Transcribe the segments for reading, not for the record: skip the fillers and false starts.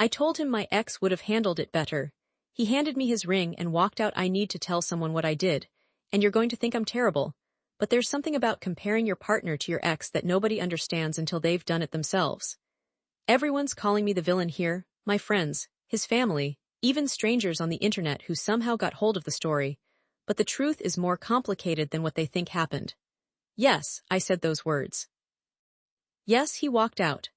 I told him my ex would have handled it better. He handed me his ring and walked out. I need to tell someone what I did, and you're going to think I'm terrible. But there's something about comparing your partner to your ex that nobody understands until they've done it themselves. Everyone's calling me the villain here, my friends, his family, even strangers on the internet who somehow got hold of the story. But the truth is more complicated than what they think happened. Yes, I said those words. Yes, he walked out.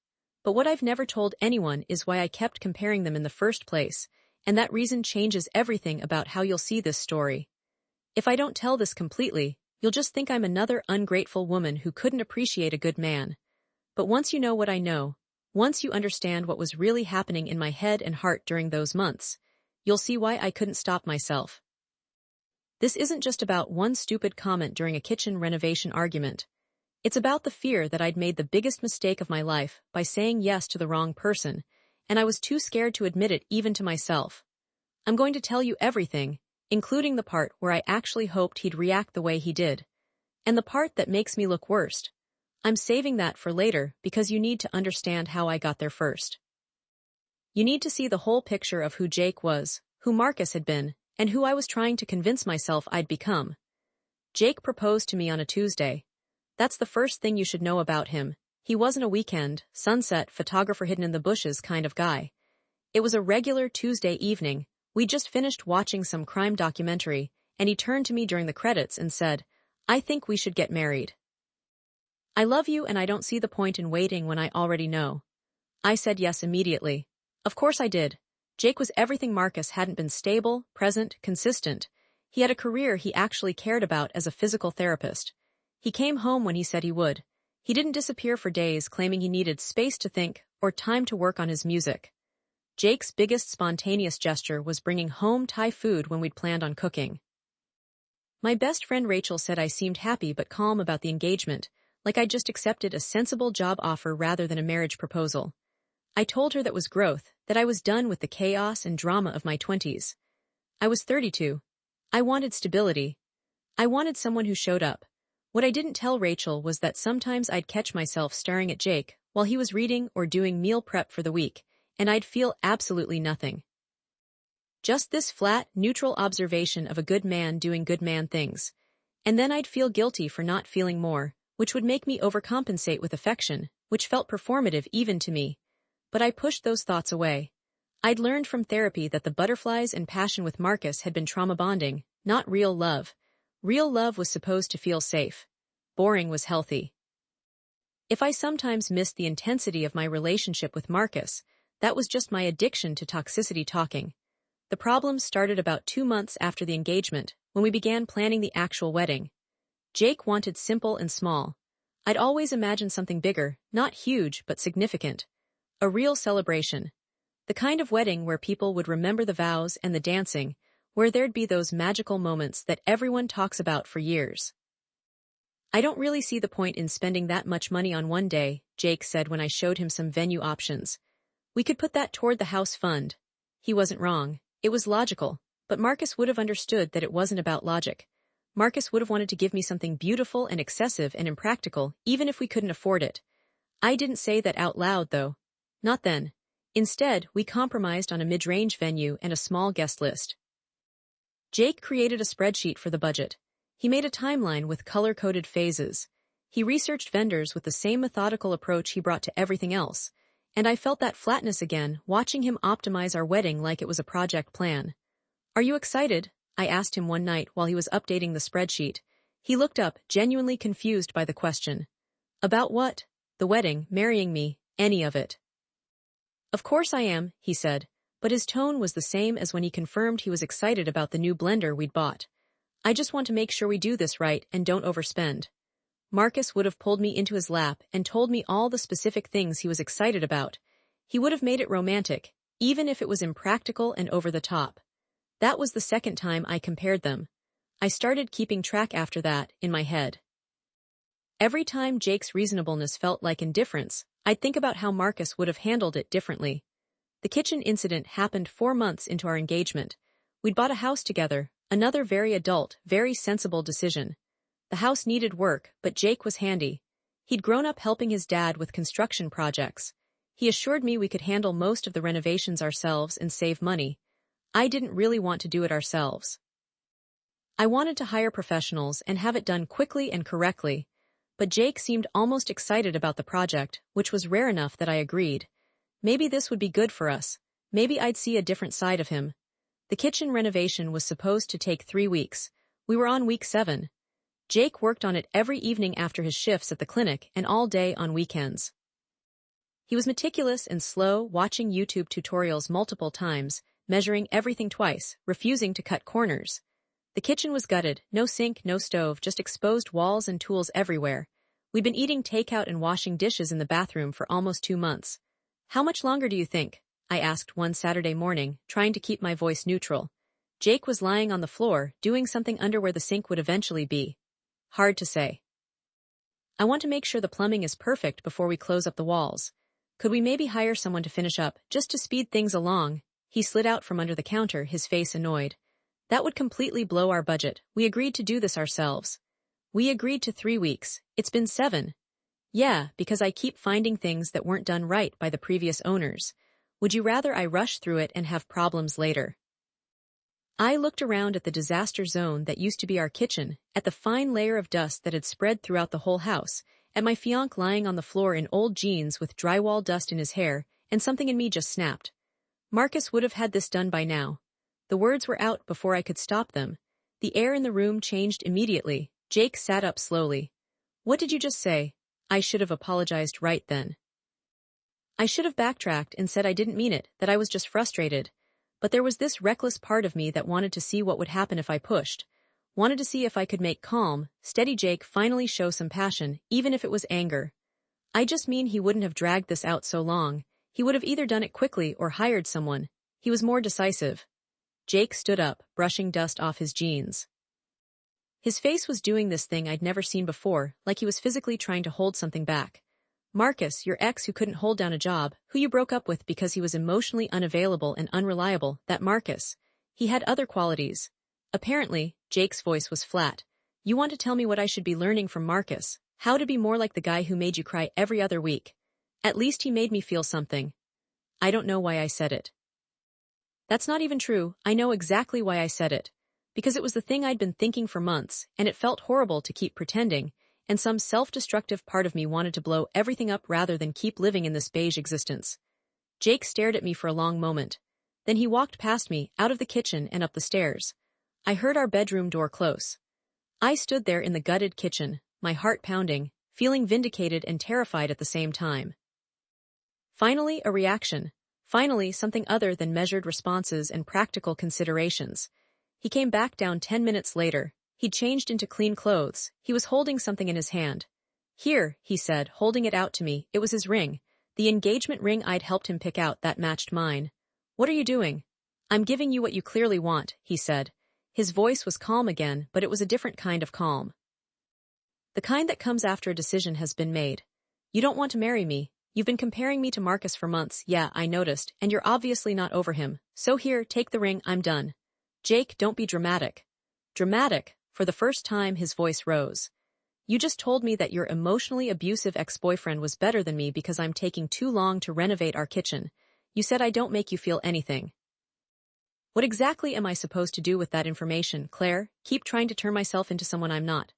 But what I've never told anyone is why I kept comparing them in the first place, and that reason changes everything about how you'll see this story. If I don't tell this completely, you'll just think I'm another ungrateful woman who couldn't appreciate a good man. But once you know what I know, once you understand what was really happening in my head and heart during those months, you'll see why I couldn't stop myself. This isn't just about one stupid comment during a kitchen renovation argument. It's about the fear that I'd made the biggest mistake of my life by saying yes to the wrong person, and I was too scared to admit it even to myself. I'm going to tell you everything, including the part where I actually hoped he'd react the way he did. And the part that makes me look worst. I'm saving that for later because you need to understand how I got there first. You need to see the whole picture of who Jake was, who Marcus had been, and who I was trying to convince myself I'd become. Jake proposed to me on a Tuesday. That's the first thing you should know about him. He wasn't a weekend, sunset, photographer hidden in the bushes kind of guy. It was a regular Tuesday evening. We'd just finished watching some crime documentary, and he turned to me during the credits and said, "I think we should get married. I love you and I don't see the point in waiting when I already know." I said yes immediately. Of course I did. Jake was everything Marcus hadn't been: stable, present, consistent. He had a career he actually cared about as a physical therapist. He came home when he said he would. He didn't disappear for days claiming he needed space to think or time to work on his music. Jake's biggest spontaneous gesture was bringing home Thai food when we'd planned on cooking. My best friend Rachel said I seemed happy but calm about the engagement, like I'd just accepted a sensible job offer rather than a marriage proposal. I told her that was growth, that I was done with the chaos and drama of my 20s. I was 32. I wanted stability. I wanted someone who showed up. What I didn't tell Rachel was that sometimes I'd catch myself staring at Jake while he was reading or doing meal prep for the week, and I'd feel absolutely nothing. Just this flat, neutral observation of a good man doing good man things. And then I'd feel guilty for not feeling more, which would make me overcompensate with affection, which felt performative even to me. But I pushed those thoughts away. I'd learned from therapy that the butterflies and passion with Marcus had been trauma bonding, not real love. Real love was supposed to feel safe. Boring was healthy. If I sometimes missed the intensity of my relationship with Marcus, that was just my addiction to toxicity talking. The problem started about 2 months after the engagement, when we began planning the actual wedding. Jake wanted simple and small. I'd always imagined something bigger, not huge but significant. A real celebration. The kind of wedding where people would remember the vows and the dancing, where there'd be those magical moments that everyone talks about for years. "I don't really see the point in spending that much money on one day," Jake said when I showed him some venue options. "We could put that toward the house fund." He wasn't wrong. It was logical, but Marcus would have understood that it wasn't about logic. Marcus would have wanted to give me something beautiful and excessive and impractical, even if we couldn't afford it. I didn't say that out loud, though. Not then. Instead, we compromised on a mid-range venue and a small guest list. Jake created a spreadsheet for the budget. He made a timeline with color-coded phases. He researched vendors with the same methodical approach he brought to everything else, and I felt that flatness again, watching him optimize our wedding like it was a project plan. "Are you excited?" I asked him one night while he was updating the spreadsheet. He looked up, genuinely confused by the question. "About what?" "The wedding, marrying me, any of it." "Of course I am," he said, but his tone was the same as when he confirmed he was excited about the new blender we'd bought. "I just want to make sure we do this right and don't overspend." Marcus would have pulled me into his lap and told me all the specific things he was excited about. He would have made it romantic, even if it was impractical and over the top. That was the second time I compared them. I started keeping track after that, in my head. Every time Jake's reasonableness felt like indifference, I'd think about how Marcus would have handled it differently. The kitchen incident happened 4 months into our engagement. We'd bought a house together, another very adult, very sensible decision. The house needed work, but Jake was handy. He'd grown up helping his dad with construction projects. He assured me we could handle most of the renovations ourselves and save money. I didn't really want to do it ourselves. I wanted to hire professionals and have it done quickly and correctly, but Jake seemed almost excited about the project, which was rare enough that I agreed. Maybe this would be good for us. Maybe I'd see a different side of him. The kitchen renovation was supposed to take 3 weeks. We were on week 7. Jake worked on it every evening after his shifts at the clinic and all day on weekends. He was meticulous and slow, watching YouTube tutorials multiple times, measuring everything twice, refusing to cut corners. The kitchen was gutted, no sink, no stove, just exposed walls and tools everywhere. We'd been eating takeout and washing dishes in the bathroom for almost 2 months. How much longer do you think? I asked one Saturday morning, trying to keep my voice neutral. Jake was lying on the floor, doing something under where the sink would eventually be. Hard to say. I want to make sure the plumbing is perfect before we close up the walls. Could we maybe hire someone to finish up, just to speed things along? He slid out from under the counter, his face annoyed. That would completely blow our budget. We agreed to do this ourselves. We agreed to 3 weeks. It's been 7. Yeah, because I keep finding things that weren't done right by the previous owners. Would you rather I rush through it and have problems later? I looked around at the disaster zone that used to be our kitchen, at the fine layer of dust that had spread throughout the whole house, at my fiancé lying on the floor in old jeans with drywall dust in his hair, and something in me just snapped. Marcus would have had this done by now. The words were out before I could stop them. The air in the room changed immediately. Jake sat up slowly. What did you just say? I should have apologized right then. I should have backtracked and said I didn't mean it, that I was just frustrated. But there was this reckless part of me that wanted to see what would happen if I pushed. Wanted to see if I could make calm, steady Jake finally show some passion, even if it was anger. I just mean he wouldn't have dragged this out so long. He would have either done it quickly or hired someone. He was more decisive. Jake stood up, brushing dust off his jeans. His face was doing this thing I'd never seen before, like he was physically trying to hold something back. Marcus, your ex who couldn't hold down a job, who you broke up with because he was emotionally unavailable and unreliable, that Marcus. He had other qualities. Apparently, Jake's voice was flat. You want to tell me what I should be learning from Marcus? How to be more like the guy who made you cry every other week. At least he made me feel something. I don't know why I said it. That's not even true. I know exactly why I said it. Because it was the thing I'd been thinking for months, and it felt horrible to keep pretending, and some self-destructive part of me wanted to blow everything up rather than keep living in this beige existence. Jake stared at me for a long moment. Then he walked past me, out of the kitchen and up the stairs. I heard our bedroom door close. I stood there in the gutted kitchen, my heart pounding, feeling vindicated and terrified at the same time. Finally, a reaction. Finally, something other than measured responses and practical considerations. He came back down 10 minutes later. He'd changed into clean clothes. He was holding something in his hand. Here, he said, holding it out to me. It was his ring. The engagement ring I'd helped him pick out that matched mine. What are you doing? I'm giving you what you clearly want, he said. His voice was calm again, but it was a different kind of calm. The kind that comes after a decision has been made. You don't want to marry me. You've been comparing me to Marcus for months, yeah, I noticed, and you're obviously not over him. So here, take the ring, I'm done. Jake, don't be dramatic. Dramatic? For the first time, his voice rose. You just told me that your emotionally abusive ex-boyfriend was better than me because I'm taking too long to renovate our kitchen. You said I don't make you feel anything. What exactly am I supposed to do with that information, Claire? Keep trying to turn myself into someone I'm not.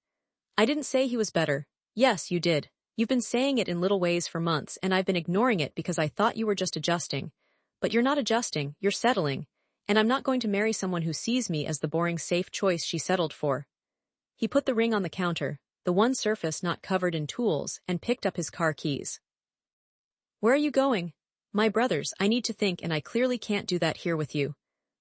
I didn't say he was better. Yes, you did. You've been saying it in little ways for months, and I've been ignoring it because I thought you were just adjusting. But you're not adjusting, you're settling. And I'm not going to marry someone who sees me as the boring, safe choice she settled for. He put the ring on the counter, the one surface not covered in tools, and picked up his car keys. Where are you going? My brother's. I need to think, and I clearly can't do that here with you.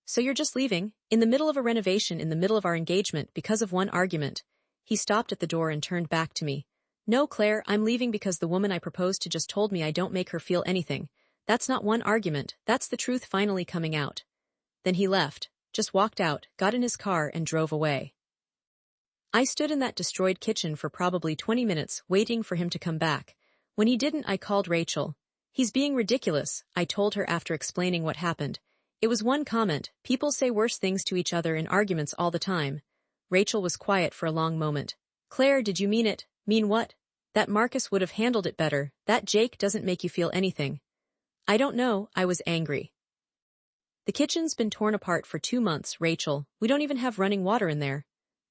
So you're just leaving? In the middle of a renovation, in the middle of our engagement, because of one argument. He stopped at the door and turned back to me. No, Claire, I'm leaving because the woman I proposed to just told me I don't make her feel anything. That's not one argument, that's the truth finally coming out. Then he left, just walked out, got in his car and drove away. I stood in that destroyed kitchen for probably 20 minutes, waiting for him to come back. When he didn't, I called Rachel. He's being ridiculous, I told her after explaining what happened. It was one comment. People say worse things to each other in arguments all the time. Rachel was quiet for a long moment. Claire, did you mean it? Mean what? That Marcus would have handled it better. That Jake doesn't make you feel anything. I don't know, I was angry. The kitchen's been torn apart for 2 months, Rachel. We don't even have running water in there.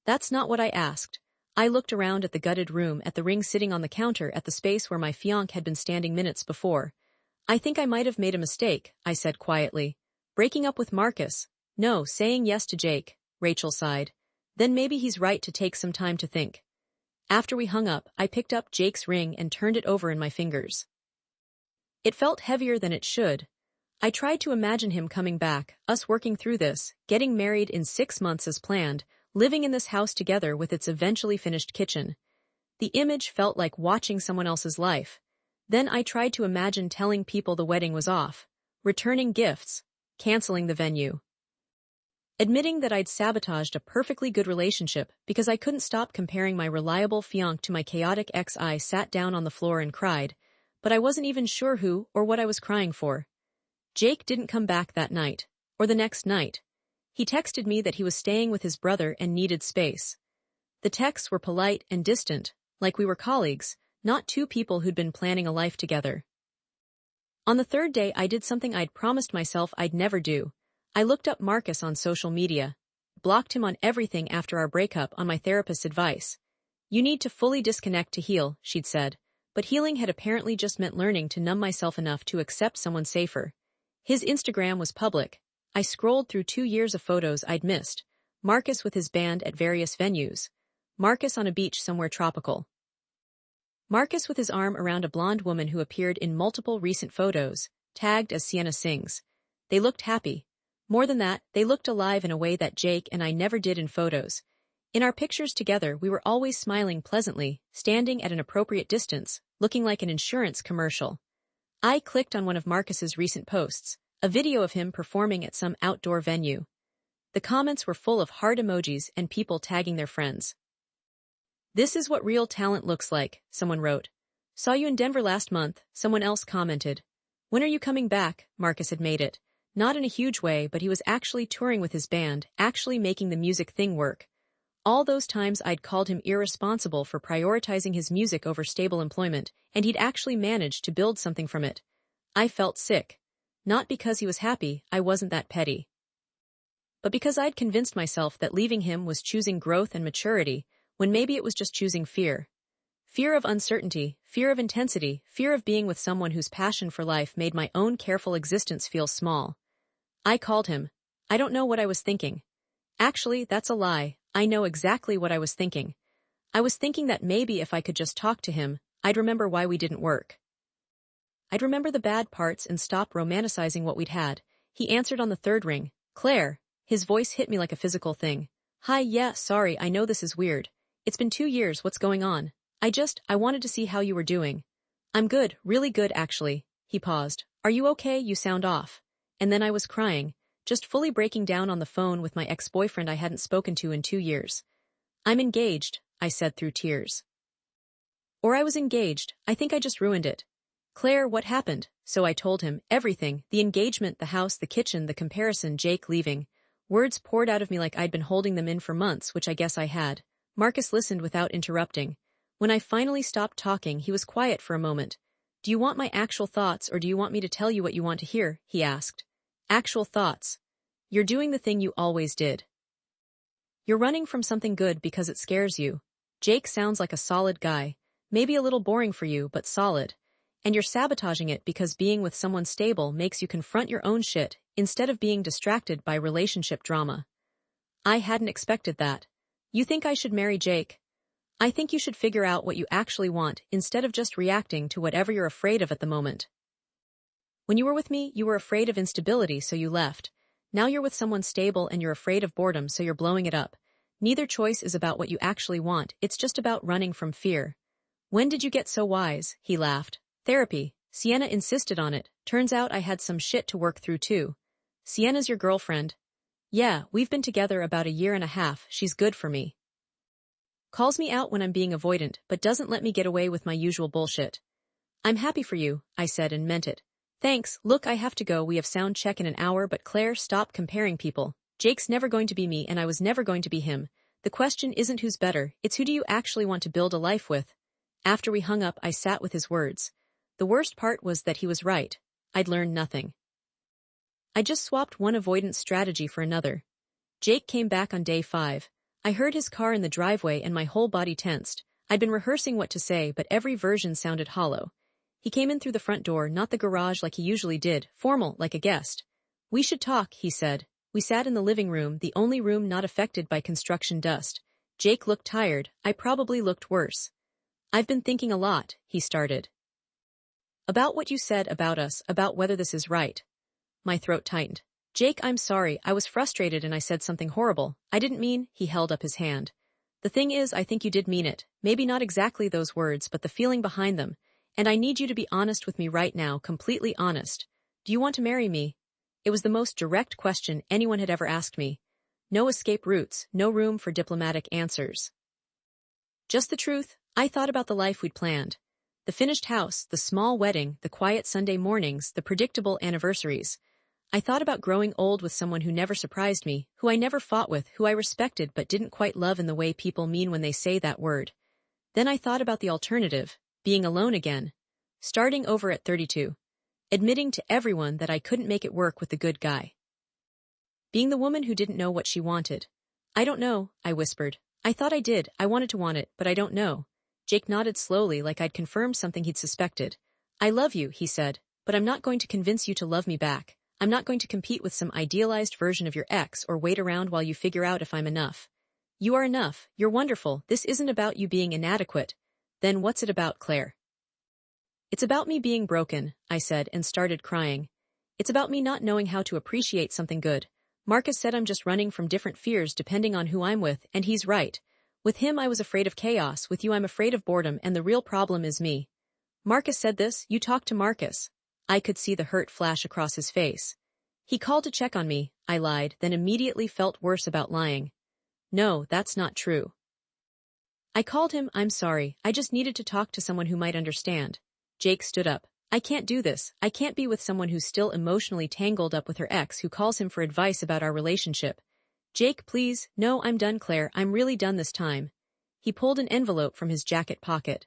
That's not what I asked. I looked around at the gutted room, at the ring sitting on the counter, at the space where my fiancé had been standing minutes before. I think I might have made a mistake, I said quietly. Breaking up with Marcus. No, saying yes to Jake, Rachel sighed. Then maybe he's right to take some time to think. After we hung up, I picked up Jake's ring and turned it over in my fingers. It felt heavier than it should. I tried to imagine him coming back, us working through this, getting married in 6 months as planned, living in this house together with its eventually finished kitchen. The image felt like watching someone else's life. Then I tried to imagine telling people the wedding was off, returning gifts, canceling the venue. Admitting that I'd sabotaged a perfectly good relationship because I couldn't stop comparing my reliable fiancé to my chaotic ex. I sat down on the floor and cried, but I wasn't even sure who or what I was crying for. Jake didn't come back that night, or the next night. He texted me that he was staying with his brother and needed space. The texts were polite and distant, like we were colleagues, not two people who'd been planning a life together. On the third day, I did something I'd promised myself I'd never do. I looked up Marcus on social media, blocked him on everything after our breakup on my therapist's advice. You need to fully disconnect to heal, she'd said, but healing had apparently just meant learning to numb myself enough to accept someone safer. His Instagram was public. I scrolled through 2 years of photos I'd missed. Marcus with his band at various venues. Marcus on a beach somewhere tropical. Marcus with his arm around a blonde woman who appeared in multiple recent photos, tagged as Sienna Sings. They looked happy. More than that, they looked alive in a way that Jake and I never did in photos. In our pictures together, we were always smiling pleasantly, standing at an appropriate distance, looking like an insurance commercial. I clicked on one of Marcus's recent posts, a video of him performing at some outdoor venue. The comments were full of heart emojis and people tagging their friends. This is what real talent looks like, someone wrote. Saw you in Denver last month, someone else commented. When are you coming back? Marcus had made it. Not in a huge way, but he was actually touring with his band, actually making the music thing work. All those times I'd called him irresponsible for prioritizing his music over stable employment, and he'd actually managed to build something from it. I felt sick. Not because he was happy, I wasn't that petty. But because I'd convinced myself that leaving him was choosing growth and maturity, when maybe it was just choosing fear. Fear of uncertainty, fear of intensity, fear of being with someone whose passion for life made my own careful existence feel small. I called him. I don't know what I was thinking. Actually, that's a lie. I know exactly what I was thinking. I was thinking that maybe if I could just talk to him, I'd remember why we didn't work. I'd remember the bad parts and stop romanticizing what we'd had. He answered on the third ring. Claire. His voice hit me like a physical thing. Hi, yeah, sorry, I know this is weird. It's been 2 years, what's going on? I wanted to see how you were doing. I'm good, really good actually. He paused. Are you okay? You sound off. And then I was crying, just fully breaking down on the phone with my ex-boyfriend I hadn't spoken to in 2 years. I'm engaged, I said through tears. Or I was engaged, I think I just ruined it. Claire, what happened? So I told him, everything, the engagement, the house, the kitchen, the comparison, Jake leaving. Words poured out of me like I'd been holding them in for months, which I guess I had. Marcus listened without interrupting. When I finally stopped talking, he was quiet for a moment. Do you want my actual thoughts or do you want me to tell you what you want to hear? He asked. Actual thoughts. You're doing the thing you always did. You're running from something good because it scares you. Jake sounds like a solid guy. Maybe a little boring for you, but solid. And you're sabotaging it because being with someone stable makes you confront your own shit instead of being distracted by relationship drama. I hadn't expected that. You think I should marry Jake? I think you should figure out what you actually want instead of just reacting to whatever you're afraid of at the moment. When you were with me, you were afraid of instability, so you left. Now you're with someone stable and you're afraid of boredom, so you're blowing it up. Neither choice is about what you actually want, it's just about running from fear. When did you get so wise? He laughed. Therapy. Sienna insisted on it. Turns out I had some shit to work through too. Sienna's your girlfriend? Yeah, we've been together about 1.5 years, she's good for me. Calls me out when I'm being avoidant, but doesn't let me get away with my usual bullshit. I'm happy for you, I said and meant it. Thanks, look, I have to go, we have sound check in an hour, but Claire, stop comparing people. Jake's never going to be me and I was never going to be him. The question isn't who's better, it's who do you actually want to build a life with. After we hung up, I sat with his words. The worst part was that he was right. I'd learned nothing. I just swapped one avoidance strategy for another. Jake came back on day 5. I heard his car in the driveway and my whole body tensed. I'd been rehearsing what to say, but every version sounded hollow. He came in through the front door, not the garage like he usually did, formal, like a guest. "We should talk," he said. We sat in the living room, the only room not affected by construction dust. Jake looked tired. I probably looked worse. "I've been thinking a lot," he started. "About what you said about us, about whether this is right." My throat tightened. "Jake, I'm sorry, I was frustrated and I said something horrible. I didn't mean," he held up his hand. "The thing is, I think you did mean it. Maybe not exactly those words, but the feeling behind them. And I need you to be honest with me right now, completely honest. Do you want to marry me?" It was the most direct question anyone had ever asked me. No escape routes, no room for diplomatic answers. Just the truth. I thought about the life we'd planned. The finished house, the small wedding, the quiet Sunday mornings, the predictable anniversaries. I thought about growing old with someone who never surprised me, who I never fought with, who I respected but didn't quite love in the way people mean when they say that word. Then I thought about the alternative, being alone again. Starting over at 32. Admitting to everyone that I couldn't make it work with the good guy. Being the woman who didn't know what she wanted. "I don't know," I whispered. "I thought I did, I wanted to want it, but I don't know." Jake nodded slowly like I'd confirmed something he'd suspected. "I love you," he said, "but I'm not going to convince you to love me back. I'm not going to compete with some idealized version of your ex or wait around while you figure out if I'm enough. You are enough, you're wonderful, this isn't about you being inadequate." "Then what's it about, Claire?" "It's about me being broken," I said and started crying. "It's about me not knowing how to appreciate something good. Marcus said I'm just running from different fears depending on who I'm with, and he's right. With him I was afraid of chaos, with you I'm afraid of boredom, and the real problem is me." "Marcus said this? You talked to Marcus?" I could see the hurt flash across his face. "He called to check on me," I lied, then immediately felt worse about lying. "No, that's not true. I called him, I'm sorry, I just needed to talk to someone who might understand." Jake stood up. "I can't do this. I can't be with someone who's still emotionally tangled up with her ex who calls him for advice about our relationship." "Jake, please." "No, I'm done, Claire. I'm really done this time." He pulled an envelope from his jacket pocket.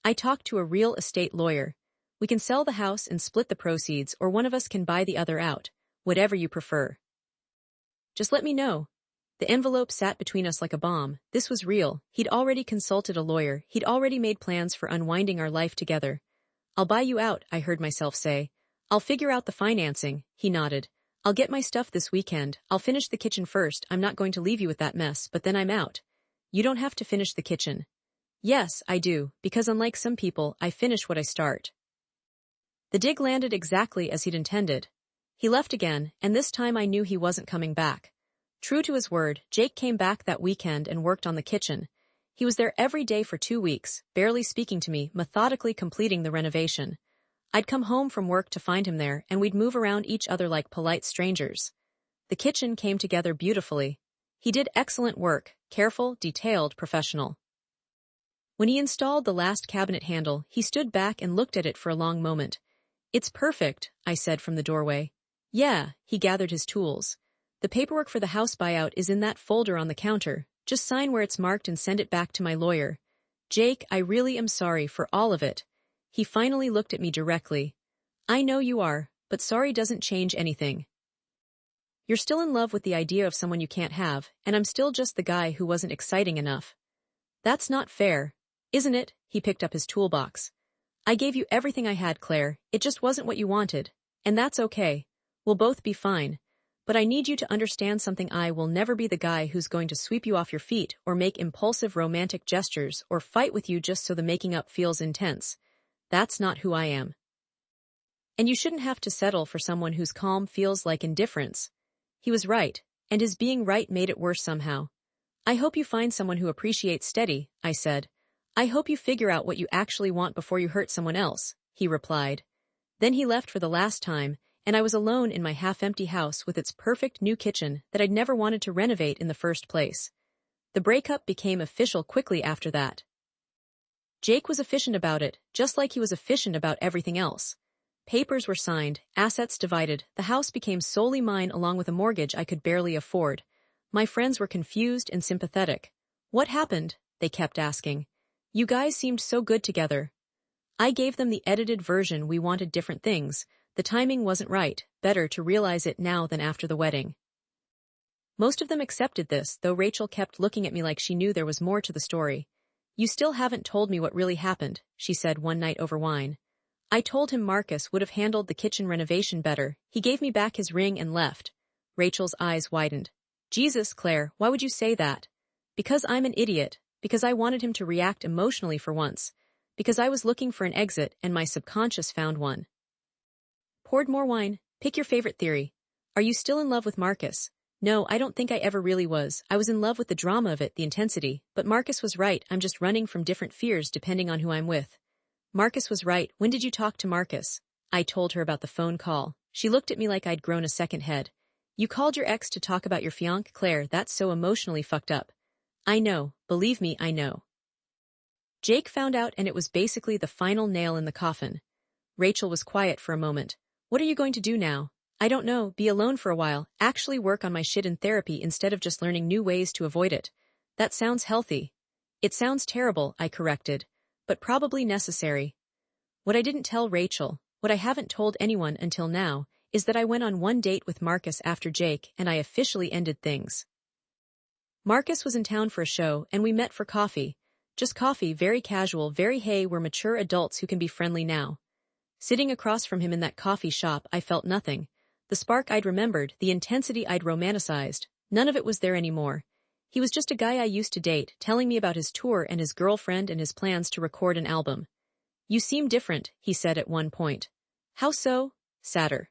"I talked to a real estate lawyer. We can sell the house and split the proceeds, or one of us can buy the other out. Whatever you prefer. Just let me know." The envelope sat between us like a bomb. This was real. He'd already consulted a lawyer. He'd already made plans for unwinding our life together. "I'll buy you out," I heard myself say. "I'll figure out the financing," he nodded. "I'll get my stuff this weekend. I'll finish the kitchen first. I'm not going to leave you with that mess, but then I'm out." "You don't have to finish the kitchen." "Yes, I do, because unlike some people, I finish what I start." The dig landed exactly as he'd intended. He left again, and this time I knew he wasn't coming back. True to his word, Jake came back that weekend and worked on the kitchen. He was there every day for 2 weeks, barely speaking to me, methodically completing the renovation. I'd come home from work to find him there, and we'd move around each other like polite strangers. The kitchen came together beautifully. He did excellent work, careful, detailed, professional. When he installed the last cabinet handle, he stood back and looked at it for a long moment. "It's perfect," I said from the doorway. "Yeah," he gathered his tools. "The paperwork for the house buyout is in that folder on the counter. Just sign where it's marked and send it back to my lawyer." "Jake, I really am sorry for all of it." He finally looked at me directly. "I know you are, but sorry doesn't change anything. You're still in love with the idea of someone you can't have, and I'm still just the guy who wasn't exciting enough." "That's not fair, isn't it?" He picked up his toolbox. "I gave you everything I had, Claire. It just wasn't what you wanted. And that's okay. We'll both be fine. But I need you to understand something. I will never be the guy who's going to sweep you off your feet or make impulsive romantic gestures or fight with you just so the making up feels intense. That's not who I am. And you shouldn't have to settle for someone whose calm feels like indifference." He was right, and his being right made it worse somehow. "I hope you find someone who appreciates steady," I said. "I hope you figure out what you actually want before you hurt someone else," he replied. Then he left for the last time, and I was alone in my half-empty house with its perfect new kitchen that I'd never wanted to renovate in the first place. The breakup became official quickly after that. Jake was efficient about it, just like he was efficient about everything else. Papers were signed, assets divided, the house became solely mine along with a mortgage I could barely afford. My friends were confused and sympathetic. "What happened?" they kept asking. "You guys seemed so good together." I gave them the edited version. We wanted different things. The timing wasn't right, better to realize it now than after the wedding. Most of them accepted this, though Rachel kept looking at me like she knew there was more to the story. You still haven't told me what really happened, she said one night over wine. I told him Marcus would have handled the kitchen renovation better. He gave me back his ring and left. Rachel's eyes widened. Jesus, Claire, why would you say that? Because I'm an idiot, because I wanted him to react emotionally for once, because I was looking for an exit and my subconscious found one. Poured more wine. Pick your favorite theory. Are you still in love with Marcus? No, I don't think I ever really was. I was in love with the drama of it, the intensity, but Marcus was right, I'm just running from different fears depending on who I'm with. Marcus was right. When did you talk to Marcus? I told her about the phone call. She looked at me like I'd grown a second head. You called your ex to talk about your fiancé, Claire, that's so emotionally fucked up. I know, believe me, I know. Jake found out and it was basically the final nail in the coffin. Rachel was quiet for a moment. What are you going to do now? I don't know, be alone for a while, actually work on my shit in therapy instead of just learning new ways to avoid it. That sounds healthy. It sounds terrible, I corrected, but probably necessary. What I didn't tell Rachel, what I haven't told anyone until now, is that I went on one date with Marcus after Jake and I officially ended things. Marcus was in town for a show and we met for coffee. Just coffee, very casual, very hey, we're mature adults who can be friendly now. Sitting across from him in that coffee shop, I felt nothing. The spark I'd remembered, the intensity I'd romanticized, none of it was there anymore. He was just a guy I used to date, telling me about his tour and his girlfriend and his plans to record an album. You seem different, he said at one point. How so? Sadder.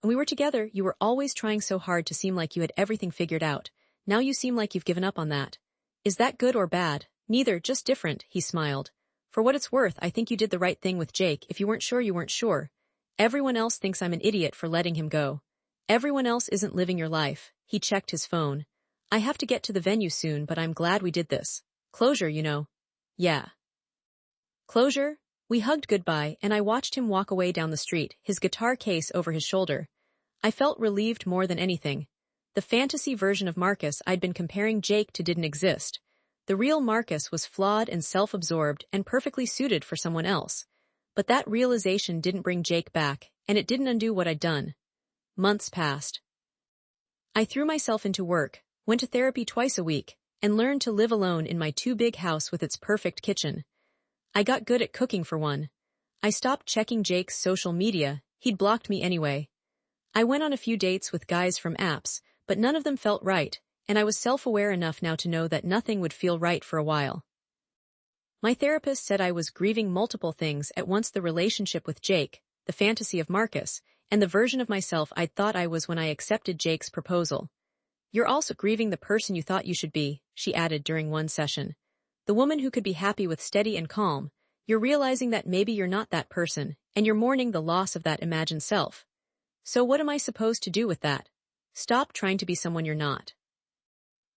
When we were together, you were always trying so hard to seem like you had everything figured out. Now you seem like you've given up on that. Is that good or bad? Neither, just different, he smiled. For what it's worth, I think you did the right thing with Jake. If you weren't sure, you weren't sure. Everyone else thinks I'm an idiot for letting him go. Everyone else isn't living your life. He checked his phone. I have to get to the venue soon, but I'm glad we did this. Closure, you know. Yeah. Closure? We hugged goodbye, and I watched him walk away down the street, his guitar case over his shoulder. I felt relieved more than anything. The fantasy version of Marcus I'd been comparing Jake to didn't exist. The real Marcus was flawed and self-absorbed and perfectly suited for someone else. But that realization didn't bring Jake back, and it didn't undo what I'd done. Months passed. I threw myself into work, went to therapy twice a week, and learned to live alone in my too-big house with its perfect kitchen. I got good at cooking for one. I stopped checking Jake's social media, he'd blocked me anyway. I went on a few dates with guys from apps, but none of them felt right, and I was self-aware enough now to know that nothing would feel right for a while. My therapist said I was grieving multiple things at once: the relationship with Jake, the fantasy of Marcus, and the version of myself I'd thought I was when I accepted Jake's proposal. You're also grieving the person you thought you should be, she added during one session. The woman who could be happy with steady and calm. You're realizing that maybe you're not that person, and you're mourning the loss of that imagined self. So what am I supposed to do with that? Stop trying to be someone you're not.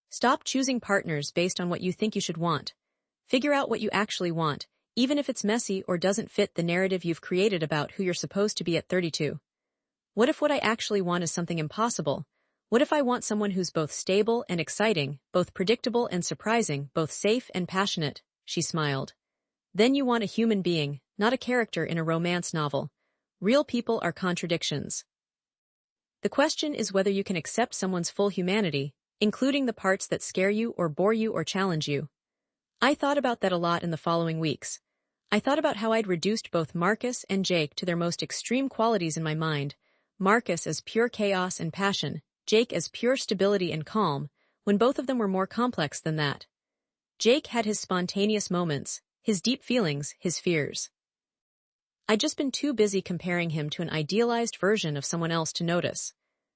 Stop choosing partners based on what you think you should want. Figure out what you actually want, even if it's messy or doesn't fit the narrative you've created about who you're supposed to be at 32. What if what I actually want is something impossible? What if I want someone who's both stable and exciting, both predictable and surprising, both safe and passionate? She smiled. Then you want a human being, not a character in a romance novel. Real people are contradictions. The question is whether you can accept someone's full humanity, including the parts that scare you or bore you or challenge you. I thought about that a lot in the following weeks. I thought about how I'd reduced both Marcus and Jake to their most extreme qualities in my mind. Marcus as pure chaos and passion, Jake as pure stability and calm, when both of them were more complex than that. Jake had his spontaneous moments, his deep feelings, his fears. I'd just been too busy comparing him to an idealized version of someone else to notice.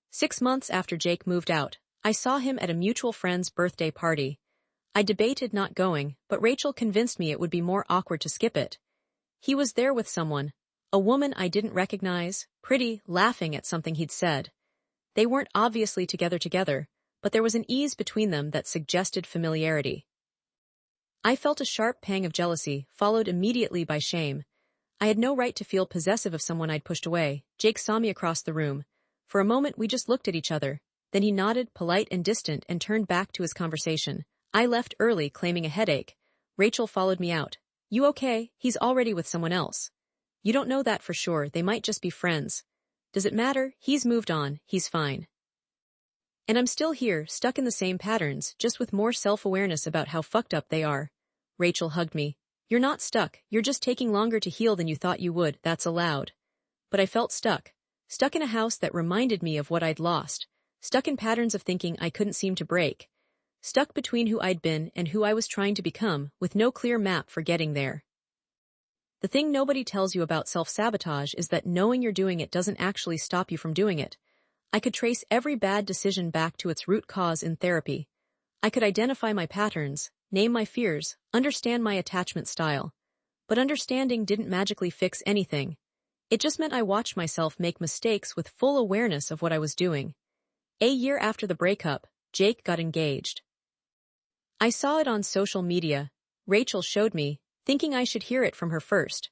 6 months after Jake moved out, I saw him at a mutual friend's birthday party. I debated not going, but Rachel convinced me it would be more awkward to skip it. He was there with someone, a woman I didn't recognize, pretty, laughing at something he'd said. They weren't obviously together, but there was an ease between them that suggested familiarity. I felt a sharp pang of jealousy, followed immediately by shame. I had no right to feel possessive of someone I'd pushed away. Jake saw me across the room. For a moment we just looked at each other. Then he nodded, polite and distant, and turned back to his conversation. I left early, claiming a headache. Rachel followed me out. You okay? He's already with someone else. You don't know that for sure, they might just be friends. Does it matter? He's moved on, he's fine. And I'm still here, stuck in the same patterns, just with more self-awareness about how fucked up they are. Rachel hugged me. You're not stuck, you're just taking longer to heal than you thought you would, that's allowed. But I felt stuck. Stuck in a house that reminded me of what I'd lost. Stuck in patterns of thinking I couldn't seem to break. Stuck between who I'd been and who I was trying to become, with no clear map for getting there. The thing nobody tells you about self-sabotage is that knowing you're doing it doesn't actually stop you from doing it. I could trace every bad decision back to its root cause in therapy. I could identify my patterns, name my fears, understand my attachment style. But understanding didn't magically fix anything. It just meant I watched myself make mistakes with full awareness of what I was doing. A year after the breakup, Jake got engaged. I saw it on social media. Rachel showed me, thinking I should hear it from her first.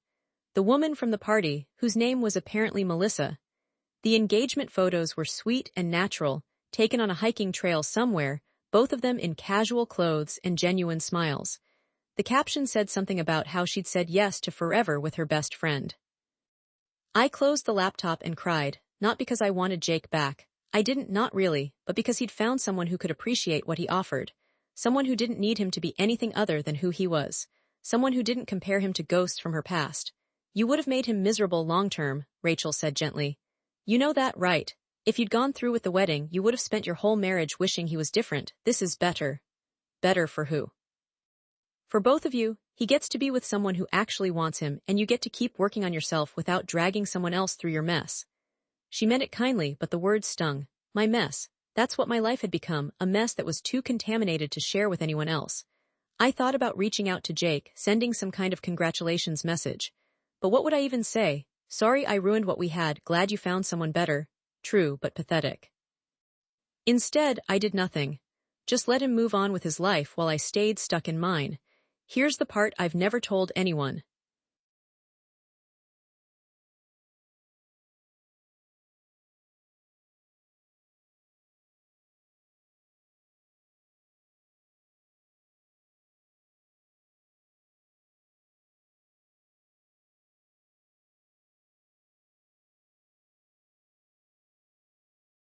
The woman from the party, whose name was apparently Melissa. The engagement photos were sweet and natural, taken on a hiking trail somewhere, both of them in casual clothes and genuine smiles. The caption said something about how she'd said yes to forever with her best friend. I closed the laptop and cried, not because I wanted Jake back. I didn't, not really, but because he'd found someone who could appreciate what he offered. Someone who didn't need him to be anything other than who he was. Someone who didn't compare him to ghosts from her past. You would have made him miserable long-term, Rachel said gently. You know that, right? If you'd gone through with the wedding, you would have spent your whole marriage wishing he was different. This is better. Better for who? For both of you. He gets to be with someone who actually wants him, and you get to keep working on yourself without dragging someone else through your mess. She meant it kindly, but the words stung. My mess. That's what my life had become, a mess that was too contaminated to share with anyone else. I thought about reaching out to Jake, sending some kind of congratulations message. But what would I even say? Sorry I ruined what we had, glad you found someone better. True, but pathetic. Instead, I did nothing. Just let him move on with his life while I stayed stuck in mine. Here's the part I've never told anyone.